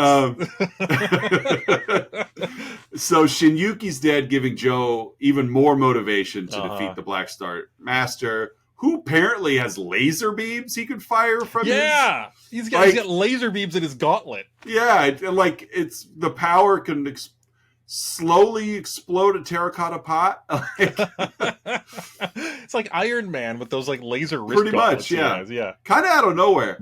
So Shinyuki's dead, giving Joe even more motivation to defeat the Black Star Master, who apparently has laser beams he could fire from he's got laser beams in his gauntlet. Yeah, it's the power can slowly explode a terracotta pot. It's like Iron Man with those like laser wrist pretty much, yeah. Kind of out of nowhere.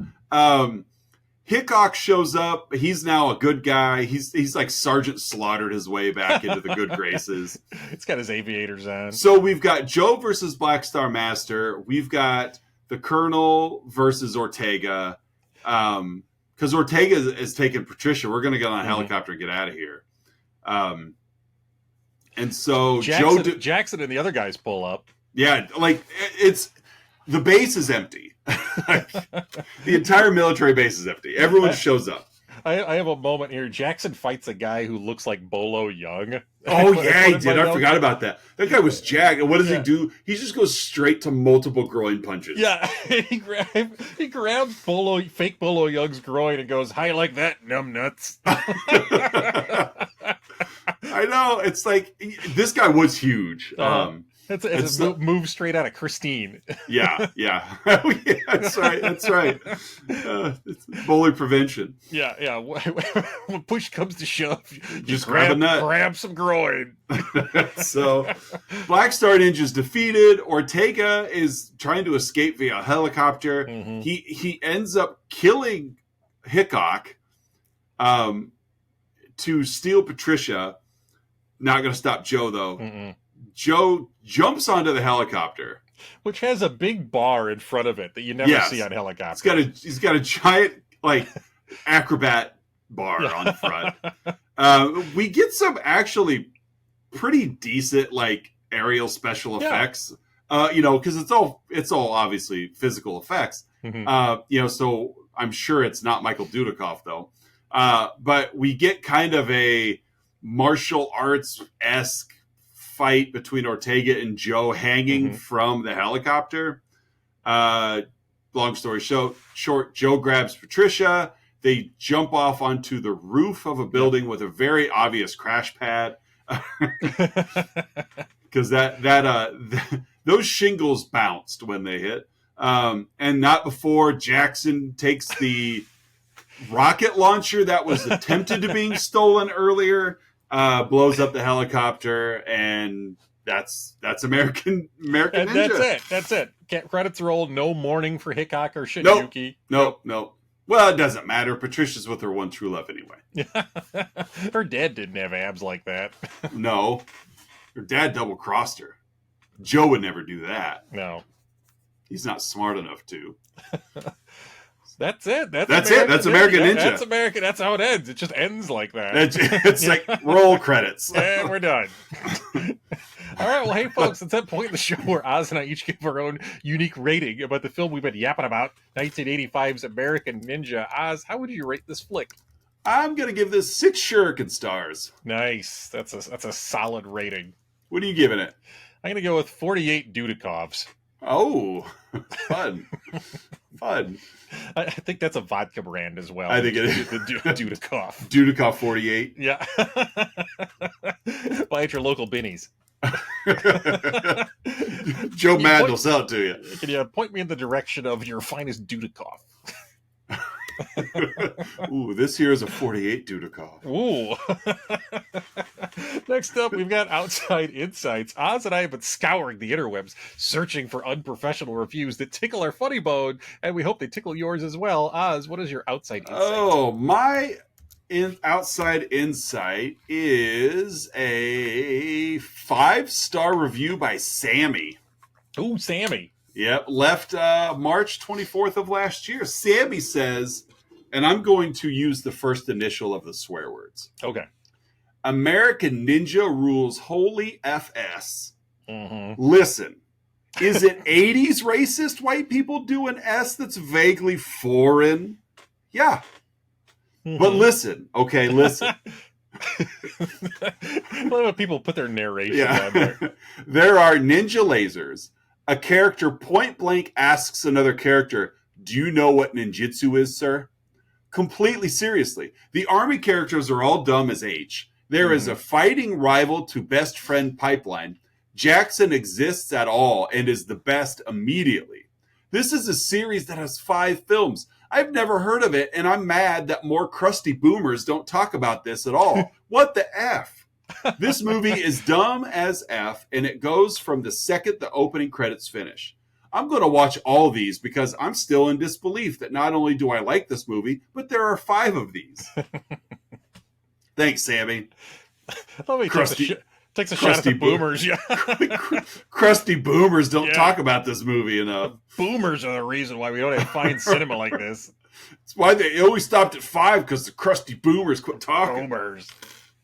Hickok shows up. He's now a good guy. He's like Sergeant Slaughtered his way back into the good graces. It's got his aviators on. So we've got Joe versus Black Star Master. We've got the Colonel versus Ortega. Because Ortega is taking Patricia. We're going to get on a helicopter and get out of here. And so Jackson and the other guys pull up. Yeah, like it's the base is empty. The entire military base is empty. Everyone shows up. I have a moment here. Jackson fights a guy who looks like Bolo Young. Oh, he did. I forgot about that. That guy was jacked. And what does he do? He just goes straight to multiple groin punches. Yeah. He grabs fake Bolo Young's groin and goes, "How you like that, numbnuts?" I know. It's like, this guy was huge. It's a move straight out of Christine. Yeah. That's right. It's bully prevention. Yeah. When push comes to shove, just grab a nut. Grab some groin. So, Black Star Ninja's defeated. Ortega is trying to escape via helicopter. Mm-hmm. He ends up killing Hickok to steal Patricia. Not going to stop Joe, though. Mm-mm. Joe jumps onto the helicopter, which has a big bar in front of it that you never see on helicopters. He's got a giant like acrobat bar on the front. We get some actually pretty decent like aerial special effects. Because it's all obviously physical effects. Mm-hmm. So I'm sure it's not Michael Dudikoff though. But we get kind of a martial arts-esque fight between Ortega and Joe hanging from the helicopter. Long story short, Joe grabs Patricia. They jump off onto the roof of a building with a very obvious crash pad. Because those shingles bounced when they hit. And not before Jackson takes the rocket launcher that was attempted to being stolen earlier, blows up the helicopter, and that's American and Ninja. That's it. Credits roll. No mourning for Hickok or Shinyuki. Nope. Well, it doesn't matter. Patricia's with her one true love anyway. Her dad didn't have abs like that. No. Her dad double-crossed her. Joe would never do that. No. He's not smart enough to. That's it. That's American Ninja. That's American. That's how it ends. It just ends like that. It's like roll credits. And we're done. All right. Well, hey, folks, it's that point in the show where Oz and I each give our own unique rating about the film we've been yapping about, 1985's American Ninja. Oz, how would you rate this flick? I'm going to give this 6 shuriken stars. Nice. That's a solid rating. What are you giving it? I'm going to go with 48 Dudikoffs. Oh, fun. I think that's a vodka brand as well. I think it is. The Dudikoff. Dudikoff 48. Yeah. Buy at your local Binnies. Joe Madden will sell it to you. Can you point me in the direction of your finest Dudikoff? Ooh, this here is a 48 Dudikoff. Ooh. Next up, we've got Outside Insights. Oz and I have been scouring the interwebs, searching for unprofessional reviews that tickle our funny bone, and we hope they tickle yours as well. Oz, what is your Outside Insight? Oh, my Outside Insight is a 5-star review by Sammy. Ooh, Sammy. Yep, left March 24th of last year. Sammy says, and I'm going to use the first initial of the swear words. Okay. American Ninja rules holy FS. Mm-hmm. Listen, is it 80s racist white people do an S that's vaguely foreign? Yeah. Mm-hmm. But listen. Let people put their narration on there. There are ninja lasers. A character point blank asks another character, "Do you know what ninjutsu is, sir?" Completely seriously. The army characters are all dumb as H. There is a fighting rival to best friend pipeline. Jackson exists at all and is the best immediately. This is a series that has 5 films. I've never heard of it, and I'm mad that more crusty boomers don't talk about this at all. What the F? This movie is dumb as F, and it goes from the second the opening credits finish. I'm going to watch all these because I'm still in disbelief that not only do I like this movie, but there are 5 of these. Thanks, Sammy. Takes a shot at the boomers. Yeah. Crusty boomers don't talk about this movie enough. Boomers are the reason why we don't have fine cinema like this. It's why they always stopped at 5, because the crusty boomers quit talking. Boomers.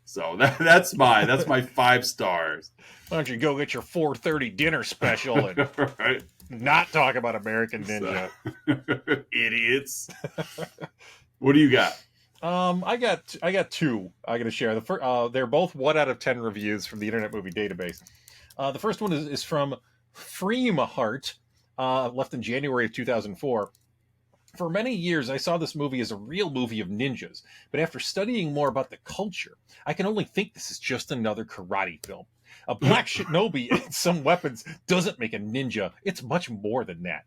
So that's my 5 stars. Why don't you go get your 4:30 dinner special and right. not talk about American Ninja? Idiots. What do you got? I got 2 I got to share. They're both 1 out of 10 reviews from the Internet Movie Database. The first one is from Freemahart, left in January of 2004. For many years, I saw this movie as a real movie of ninjas, but after studying more about the culture, I can only think this is just another karate film. A black shinobi and some weapons doesn't make a ninja. It's much more than that.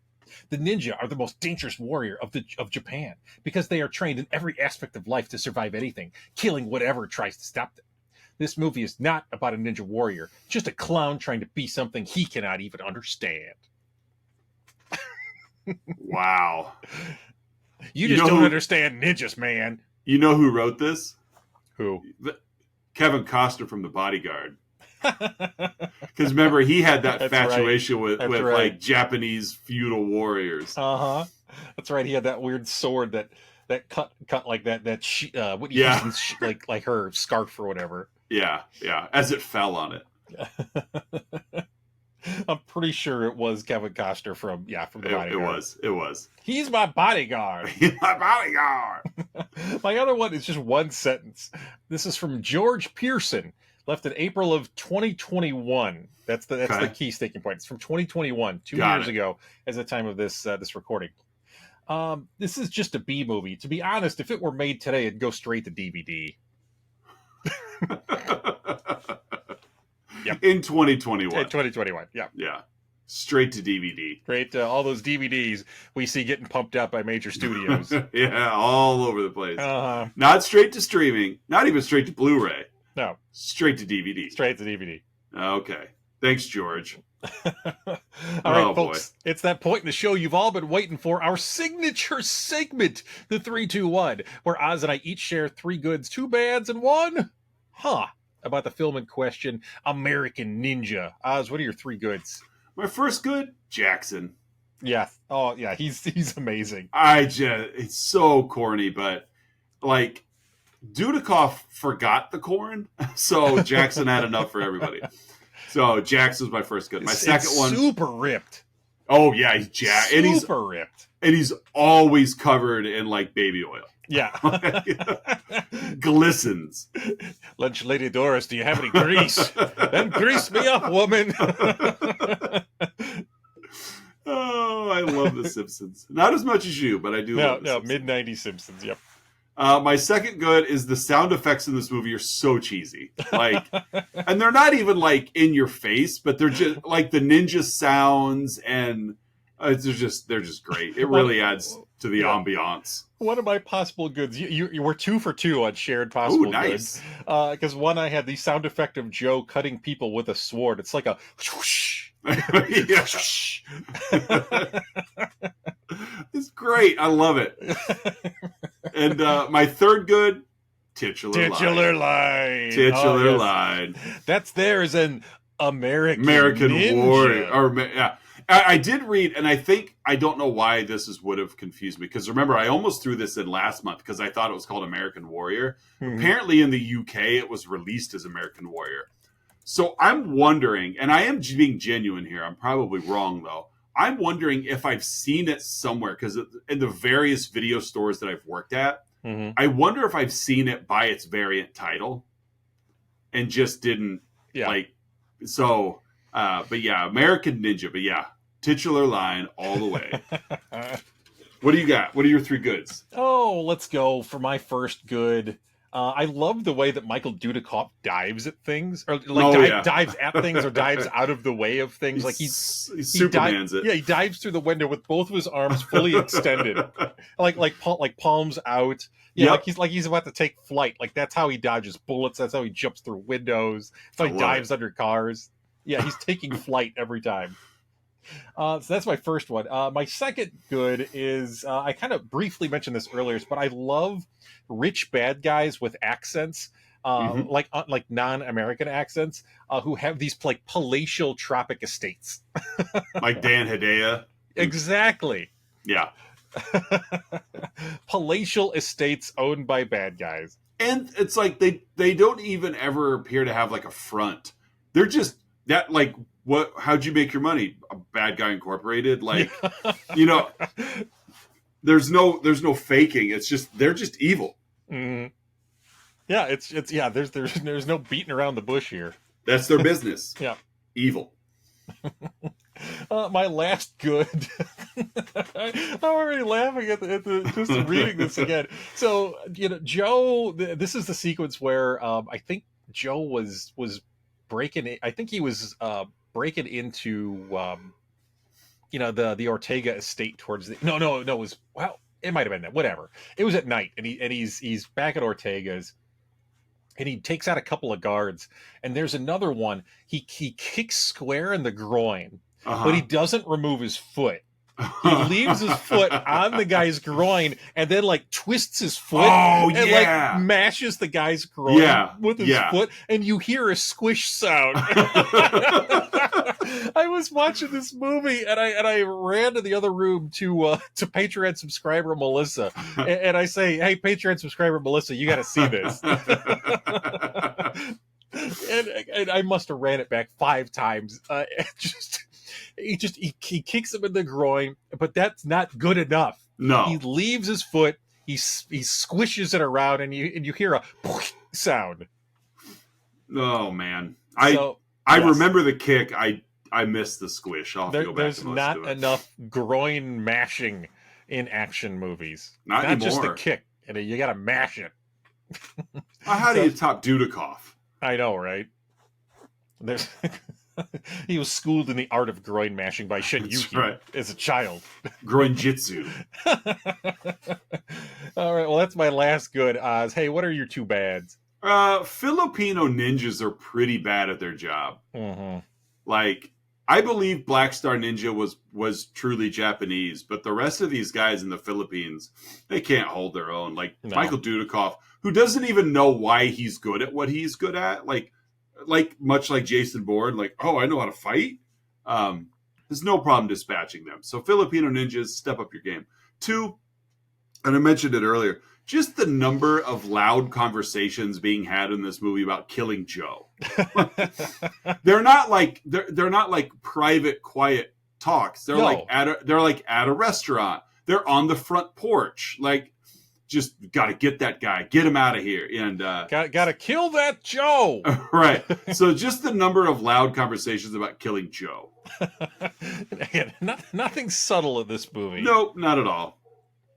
The ninja are the most dangerous warrior of Japan because they are trained in every aspect of life to survive anything, killing whatever tries to stop them. This movie is not about a ninja warrior, just a clown trying to be something he cannot even understand. Wow. You just don't understand ninjas, man. You know who wrote this? Who? Kevin Costner from The Bodyguard. Because remember, he had that infatuation with right. like Japanese feudal warriors. That's right. He had that weird sword that cut like that Whitney Yeah. Houston's like her scarf or whatever. Yeah, as it fell on it. I'm pretty sure it was Kevin Costner from the Bodyguard. It was. He's my bodyguard. He's my bodyguard. My other one is just one sentence. This is from George Pearson, left in April of 2021. That's the key sticking point. It's from 2021, 2 years ago, as the time of this recording. This is just a B movie. To be honest, if it were made today, it'd go straight to DVD. Yep. In 2021. In 2021, yeah. Yeah. Straight to DVD. Straight to all those DVDs we see getting pumped up by major studios. Yeah, all over the place. Not straight to streaming. Not even straight to Blu-ray. No. Straight to DVD. Straight to DVD. Okay. Thanks, George. All right, folks. Boy. It's that point in the show you've all been waiting for. Our signature segment, the 3-2-1, where Oz and I each share 3 goods, 2 bads, and 1 about the film in question, American Ninja. Oz, what are your 3 goods? My first good, Jackson. Yeah. Oh, yeah. He's amazing. It's so corny, but like Dudikoff forgot the corn, so Jackson had enough for everybody. So Jackson's my first good. My second one, super ripped. Oh yeah, he's jacked. Super ripped. And he's always covered in like baby oil. Yeah. Glistens. Lunch Lady Doris, do you have any grease? Then grease me up, woman. Oh, I love The Simpsons. Not as much as you, but I do love The Simpsons. Mid-90s Simpsons, yep. My second good is the sound effects in this movie are so cheesy. Like, and they're not even like in your face, but they're just like the ninja sounds, and they're just great. It really adds to the ambiance. One of my possible goods, you were 2 for 2 on shared possible nice. goods. Because one, I had the sound effect of Joe cutting people with a sword. It's like a whoosh. It's great. I love it. And my third good, titular line. Titular line. That's there as an American Ninja. Warrior. I did read, and I don't know why this would have confused me, because remember, I almost threw this in last month because I thought it was called American Warrior. Mm-hmm. Apparently in the UK, it was released as American Warrior. So I'm wondering, and I am being genuine here, I'm probably wrong though, I'm wondering if I've seen it somewhere, because in the various video stores that I've worked at, mm-hmm. I wonder if I've seen it by its variant title and just didn't but yeah, American Ninja, but yeah, titular line all the way. What do you got? What are your 3 goods? Oh, let's go for my first good. I love the way that Michael Dudikoff dives at things, or like dives at things, or dives out of the way of things. Like he Superman's it. Yeah, he dives through the window with both of his arms fully extended, like palms out. Yeah, like he's about to take flight. Like that's how he dodges bullets. That's how he jumps through windows. That's how he dives under cars. Yeah, he's taking flight every time. So that's my first one. My second good is I kind of briefly mentioned this earlier, but I love rich bad guys with accents, mm-hmm. like non-American accents, who have these like palatial tropic estates, like Dan Hedaya. Exactly. Yeah. Palatial estates owned by bad guys, and it's like they don't even ever appear to have like a front. They're just that like. How'd you make your money? A Bad Guy Incorporated? Like, there's no faking. It's just, they're just evil. Mm-hmm. Yeah, there's no beating around the bush here. That's their business. Yeah. Evil. My last good. I'm already laughing at the just reading this again. So, Joe, this is the sequence where I think Joe was breaking it. I think he was breaking into the Ortega estate towards the no it was, well, it might have been that, whatever, it was at night, and he's back at Ortega's, and he takes out a couple of guards, and there's another one he kicks square in the groin, uh-huh. but he doesn't remove his foot. He leaves his foot on the guy's groin and then like twists his foot Oh, and yeah. like mashes the guy's groin with his Yeah. foot, and you hear a squish sound. I was watching this movie and I ran to the other room to Patreon subscriber Melissa, and I say, "Hey, Patreon subscriber Melissa, you got to see this." and I must have ran it back 5 times. He kicks him in the groin, but that's not good enough. No, he leaves his foot. He squishes it around, and you hear a sound. Oh man, I remember the kick. I missed the squish. I'll have to go back. There's not enough groin mashing in action movies. Not anymore. Just the kick, and you got to mash it. How do you top Dudikoff? I know, right? There's. He was schooled in the art of groin mashing by Shinyuki as a child. Groin jitsu. All right, well, that's my last good, Oz. Hey, what are your 2 bads? Filipino ninjas are pretty bad at their job. Mm-hmm. Like, I believe Black Star Ninja was truly Japanese, but the rest of these guys in the Philippines, they can't hold their own. Like, Michael Dudikoff, who doesn't even know why he's good at what he's good at. Like much like Jason Bourne, like, oh, I know how to fight. There's no problem dispatching them. So Filipino ninjas, step up your game. 2, and I mentioned it earlier, just the number of loud conversations being had in this movie about killing Joe. They're not like private, quiet talks. They're like at a restaurant. They're on the front porch, like. Just got to get that guy, get him out of here, and got to kill that Joe. Right. So just the number of loud conversations about killing Joe. Nothing subtle in this movie. Nope, not at all.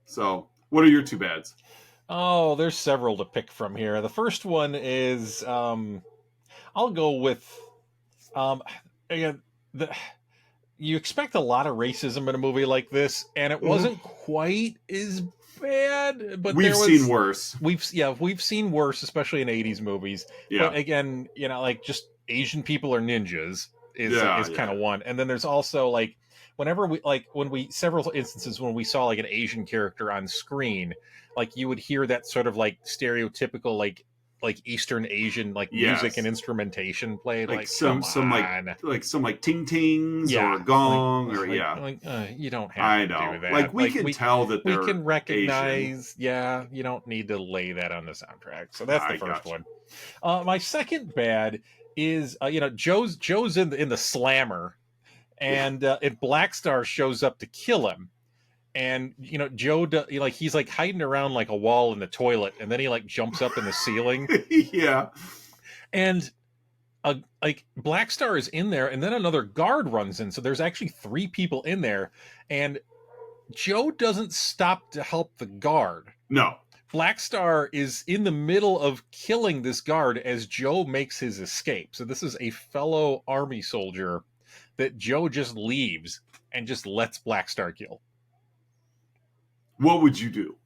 So, what are your 2 bads? Oh, there's several to pick from here. The first one is, I'll go with, again, you expect a lot of racism in a movie like this, and it wasn't quite as bad, but we've seen worse. We've seen worse, especially in 80s movies. Yeah. But again, like just Asian people are ninjas is kind of one. And then there's also like several instances when we saw like an Asian character on screen, like you would hear that sort of like stereotypical like Eastern Asian music and instrumentation played, like some ting tings or a gong you don't have to do that. Like we can tell that we can recognize. Asian. Yeah, you don't need to lay that on the soundtrack. So that's the first one. My second bad is Joe's in the slammer, and Black Star shows up to kill him. And Joe, he's like hiding around like a wall in the toilet, and then he like jumps up in the ceiling. Yeah, and like Black Star is in there, and then another guard runs in. So there's actually 3 people in there, and Joe doesn't stop to help the guard. No, Black Star is in the middle of killing this guard as Joe makes his escape. So this is a fellow army soldier that Joe just leaves and just lets Black Star kill. What would you do?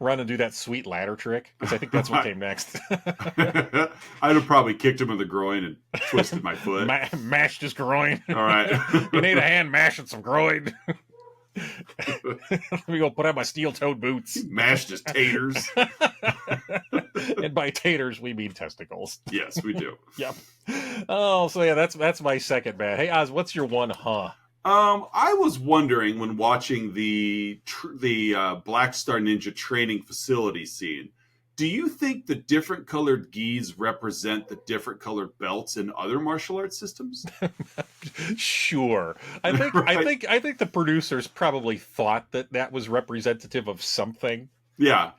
Run and do that sweet ladder trick, because I think that's what came next. I'd have probably kicked him in the groin and twisted my foot. Mashed his groin. All right. You need a hand mashing some groin. Let me go put on my steel-toed boots. Mashed his taters. And by taters, we mean testicles. Yes, we do. Yep. Oh, so yeah, that's my second bad. Hey, Oz, what's your one, I was wondering when watching the Black Star Ninja training facility scene, do you think the different colored gis represent the different colored belts in other martial arts systems? Sure. I think right? I think the producers probably thought that was representative of something. Yeah.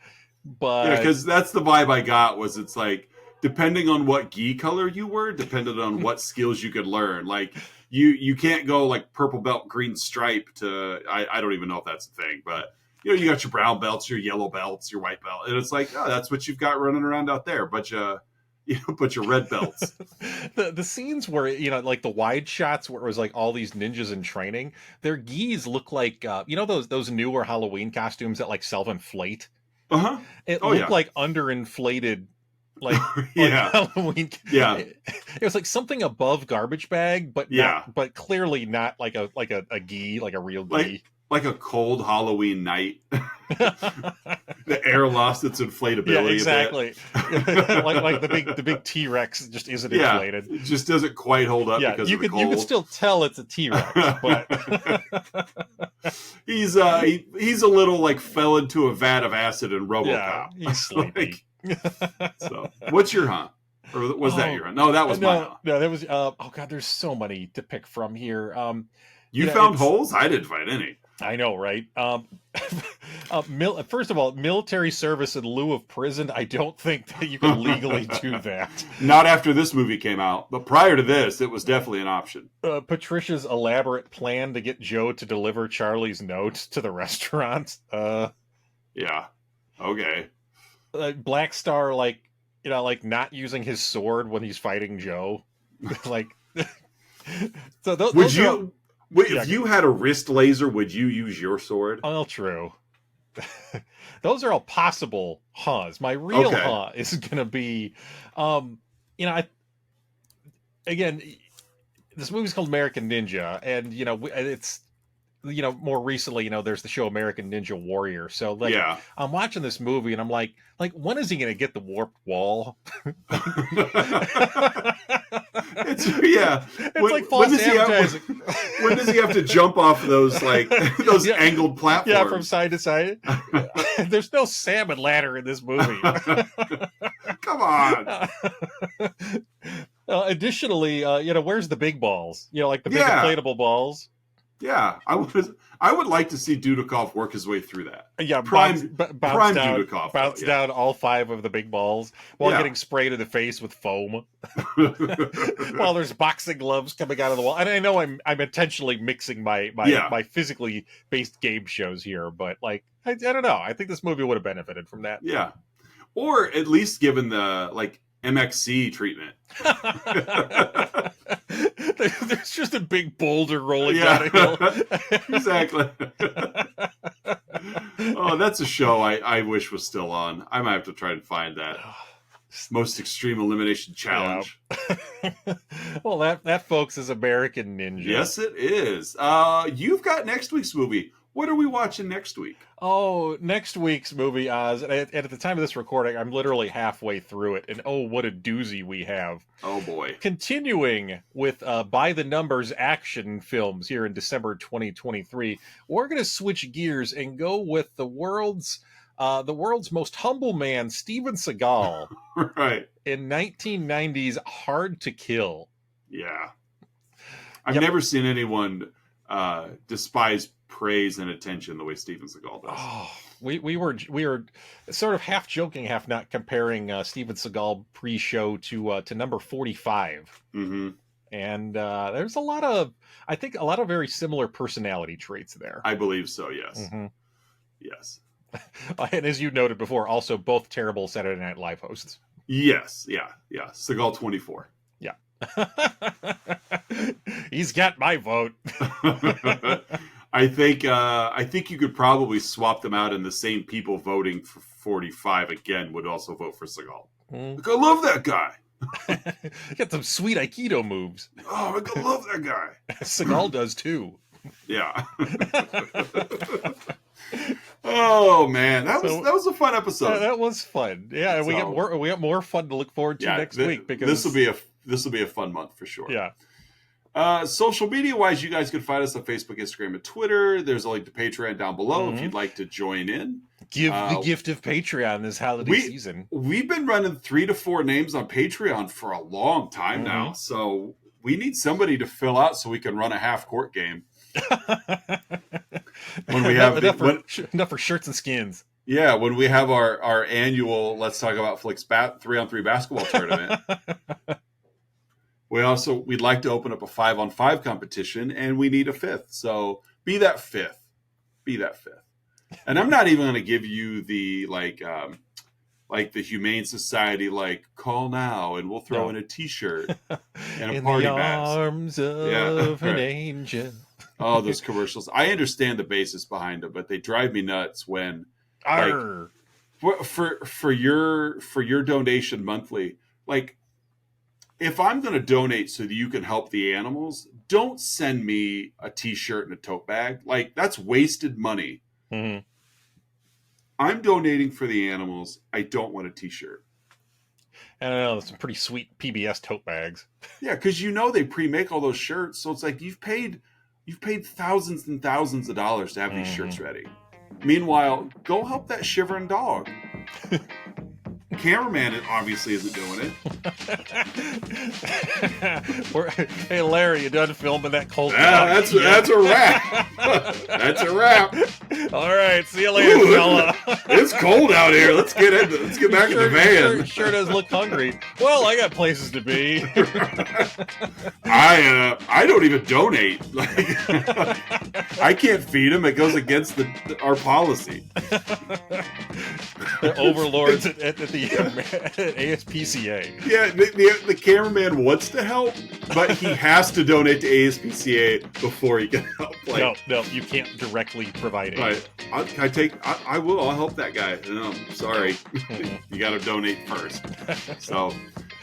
But because that's the vibe I got, was it's like depending on what gi color you were, depended on what skills you could learn. Like you can't go like purple belt, green stripe to I don't even know if that's a thing, but you got your brown belts, your yellow belts, your white belt, and it's like, oh, that's what you've got running around out there. But your red belts. the scenes where like the wide shots where it was like all these ninjas in training, their gis look like those newer Halloween costumes that like self-inflate. Uh-huh. It looked like underinflated like yeah, Halloween. yeah, It was like something above garbage bag, but but clearly not like a gi, like a real gi. Like a cold Halloween night. The air lost its inflatability exactly. a bit. like the big T-Rex just isn't inflated. It just doesn't quite hold up because of the cold. You can still tell it's a T-Rex, but he's a little like fell into a vat of acid in RoboCop. Yeah, he's sleepy. So, what's your huh? Or was that your huh? No, that was my huh. No, that was oh god, there's so many to pick from here. You found holes? I didn't find any. I know, right? First of all, military service in lieu of prison, I don't think that you can legally do that. Not after this movie came out, but prior to this, it was definitely an option. Patricia's elaborate plan to get Joe to deliver Charlie's note to the restaurant. Yeah. Okay. Black Star, like not using his sword when he's fighting Joe. Like, so would you... If you had a wrist laser, would you use your sword? Oh, true. Those are all possible huhs. My real huh is going to be, again, this movie's called American Ninja, and it's more recently, there's the show American Ninja Warrior. So I'm watching this movie and I'm like, when is he going to get the warped wall? It's like false advertising. When does he have to jump off those angled platforms? Yeah, from side to side. There's no salmon ladder in this movie. Come on. Additionally, where's the big balls? Like the big inflatable balls. Yeah, I would like to see Dudikoff work his way through that. Yeah, prime Dudikoff. Bounce down all 5 of the big balls while getting sprayed in the face with foam. While there's boxing gloves coming out of the wall. And I know I'm intentionally mixing my physically based game shows here, but I don't know. I think this movie would have benefited from that. Yeah. Or at least given the MXC treatment. There's just a big boulder rolling down a hill. Exactly. Oh, that's a show I wish was still on. I might have to try and find that. Most Extreme Elimination Challenge. Yeah. Well, that folks is American Ninja. Yes, it is. You've got next week's movie. What are we watching next week? Oh, next week's movie, Oz. And at the time of this recording, I'm literally halfway through it. And oh, what a doozy we have. Oh, boy. Continuing with By the Numbers action films here in December 2023, we're going to switch gears and go with the world's most humble man, Steven Seagal. Right. In 1990's Hard to Kill. Yeah. I've never seen anyone despise praise and attention the way Steven Seagal does. Oh, we were sort of half joking, half not, comparing Steven Seagal pre-show to number 45. Mm-hmm. And there's a lot of very similar personality traits there. I believe so, yes. Mm-hmm. Yes. And as you noted before, also both terrible Saturday Night Live hosts. Yes, yeah. Seagal 24. Yeah. He's got my vote. I think you could probably swap them out, and the same people voting for 45 again would also vote for Seagal. Mm. I love that guy. Got some sweet Aikido moves. Oh, I love that guy. Seagal does too. Yeah. Oh man, that was a fun episode. That was fun. Yeah, so, we got more fun to look forward to next week, because this will be a fun month for sure. Yeah. Social media wise, you guys can find us on Facebook, Instagram, and Twitter. There's a link to Patreon down below if you'd like to join in. Give the gift of Patreon this holiday season. We've been running 3 to 4 names on Patreon for a long time now, so we need somebody to fill out so we can run a half court game. When we have enough for shirts and skins. Yeah, when we have our annual Let's Talk About Flicks 3-on-3 basketball tournament. We'd like to open up a 5-on-5 competition, and we need a 5th. So be that 5th. And I'm not even going to give you the the Humane Society call now, and we'll throw in a T-shirt and a party bag. In the arms of an angel. Oh, those commercials! I understand the basis behind them, but they drive me nuts when for your donation monthly, like, if I'm going to donate so that you can help the animals, don't send me a t-shirt and a tote bag. Like, that's wasted money. Mm-hmm. I'm donating for the animals. I don't want a t-shirt. I don't know, some pretty sweet PBS tote bags. Yeah, because they pre-make all those shirts, so it's like you've paid thousands and thousands of dollars to have these shirts ready. Meanwhile, go help that shivering dog. Cameraman obviously isn't doing it. Hey Larry, you done filming that cold? That's a wrap. That's a wrap. All right, see you later, fella. It's cold out here. Let's get back in the van. Sure does look hungry. Well, I got places to be. I don't even donate. Like, I can't feed him. It goes against our policy. The overlords at the ASPCA. Yeah, the cameraman wants to help, but he has to donate to ASPCA before he can help. Like, no, you can't directly provide aid. Right. I will. I'll help that guy. No, sorry. You got to donate first. So, all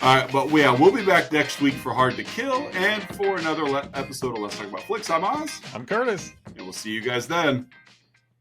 right. But yeah, we'll be back next week for Hard to Kill and for another episode of Let's Talk About Flicks. I'm Oz. I'm Curtis. And we'll see you guys then.